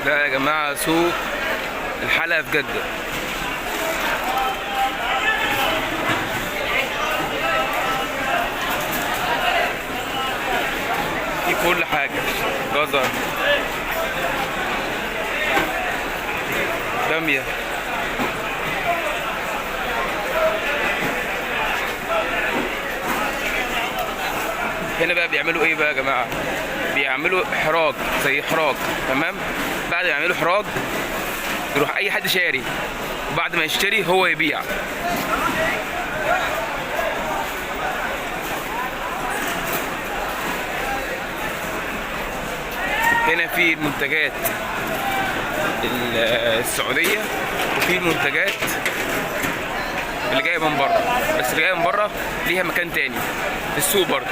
ده يا جماعة سوق الحلقة في جدة. في كل حاجة، جزر، بامية. هنا بقى بيعملوا ايه بقى يا جماعة؟ بيعملوا احراج، زي احراج، تمام؟ بعد ما يعملوا احراج يروح اي حد شاري، وبعد ما يشتري هو يبيع. هنا في المنتجات السعودية، وفي المنتجات اللي جاية من بره، بس اللي جاية من بره ليها مكان تاني في السوق برضه.